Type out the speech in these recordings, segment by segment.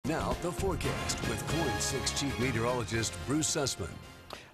Now, the forecast with KOIN 6 Chief Meteorologist Bruce Sussman.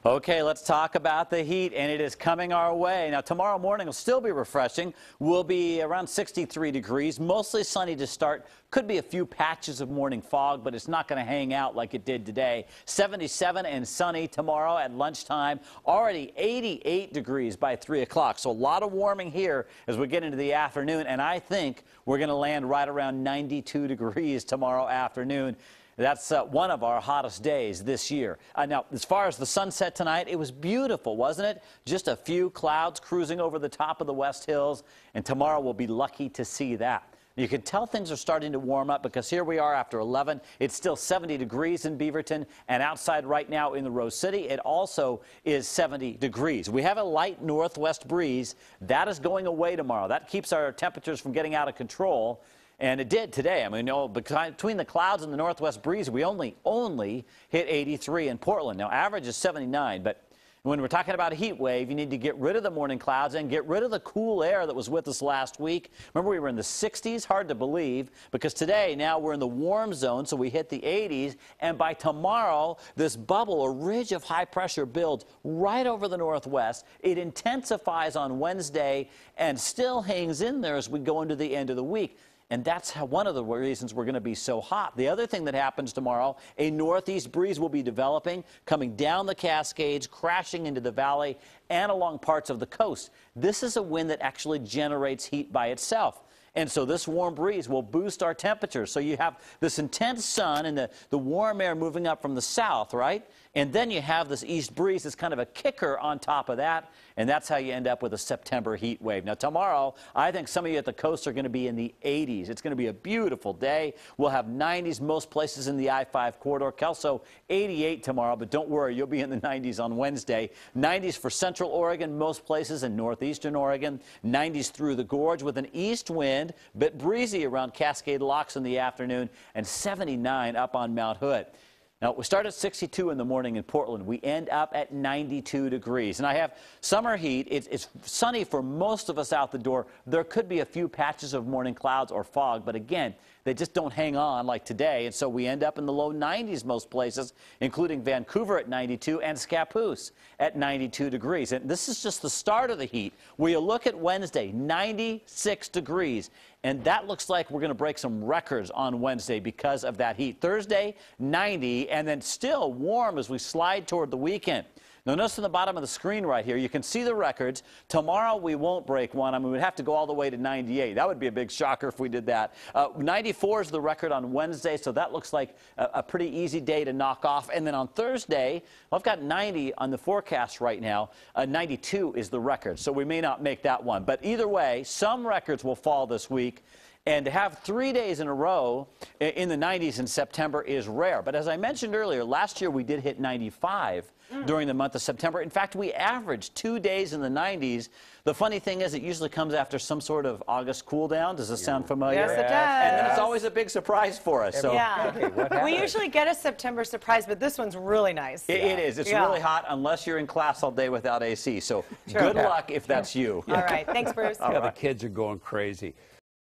Okay, let's talk about the heat, and it is coming our way. Now, tomorrow morning will still be refreshing. We'll be around 63 degrees, mostly sunny to start. Could be a few patches of morning fog, but it's not going to hang out like it did today. 77 and sunny tomorrow at lunchtime. Already 88 degrees by 3 o'clock. So a lot of warming here as we get into the afternoon, and I think we're going to land right around 92 degrees tomorrow afternoon. That's one of our hottest days this year. Now, as far as the sunset tonight, it was beautiful, wasn't it? Just a few clouds cruising over the top of the West Hills, and tomorrow we'll be lucky to see that. You can tell things are starting to warm up because here we are after 11. It's still 70 degrees in Beaverton, and outside right now in the Rose City, it also is 70 degrees. We have a light northwest breeze. That is going away tomorrow. That keeps our temperatures from getting out of control. And it did today. I mean, between the clouds and the northwest breeze, we only hit 83 in Portland. Now, average is 79, but when we're talking about a heat wave, you need to get rid of the morning clouds and get rid of the cool air that was with us last week. Remember, we were in the 60s? Hard to believe, because today, now we're in the warm zone, so we hit the 80s, and by tomorrow, this bubble or ridge of high pressure builds right over the northwest. It intensifies on Wednesday and still hangs in there as we go into the end of the week. And that's one of the reasons we're going to be so hot. The other thing that happens tomorrow, a northeast breeze will be developing, coming down the Cascades, crashing into the valley and along parts of the coast. This is a wind that actually generates heat by itself. And so this warm breeze will boost our temperatures. So you have this intense sun and the warm air moving up from the south, right? And then you have this east breeze that's kind of a kicker on top of that. And that's how you end up with a September heat wave. Now, tomorrow, I think some of you at the coast are going to be in the 80s. It's going to be a beautiful day. We'll have 90s most places in the I-5 corridor. Kelso, 88 tomorrow, but don't worry, you'll be in the 90s on Wednesday. 90s for central Oregon, most places in northeastern Oregon. 90s through the gorge with an east wind, bit breezy around Cascade Locks in the afternoon, and 79 up on Mount Hood. Now, we start at 62 in the morning in Portland. We end up at 92 degrees. And I have summer heat. It's sunny for most of us out the door. There could be a few patches of morning clouds or fog, but again, they just don't hang on like today. And so we end up in the low 90s most places, including Vancouver at 92 and Scappoose at 92 degrees. And this is just the start of the heat. We look at Wednesday, 96 degrees. And that looks like we're going to break some records on Wednesday because of that heat. Thursday, 90, and then still warm as we slide toward the weekend. Now, notice on the bottom of the screen right here, you can see the records. Tomorrow, we won't break one. I mean, we'd have to go all the way to 98. That would be a big shocker if we did that. 94 is the record on Wednesday, so that looks like a pretty easy day to knock off. And then on Thursday, well, I've got 90 on the forecast right now. 92 is the record, so we may not make that one. But either way, some records will fall this week. And to have 3 days in a row in the 90s in September is rare. But as I mentioned earlier, last year we did hit 95 during the month of September. In fact, we averaged 2 days in the 90s. The funny thing is it usually comes after some sort of August cool down. Does this sound familiar? Yes, it does. And then it's always a big surprise for us. So. Yeah. Okay, we usually get a September surprise, but this one's really nice. It is. It's really hot unless you're in class all day without AC. So good luck if that's you. All right. Thanks, Bruce. The kids are going crazy.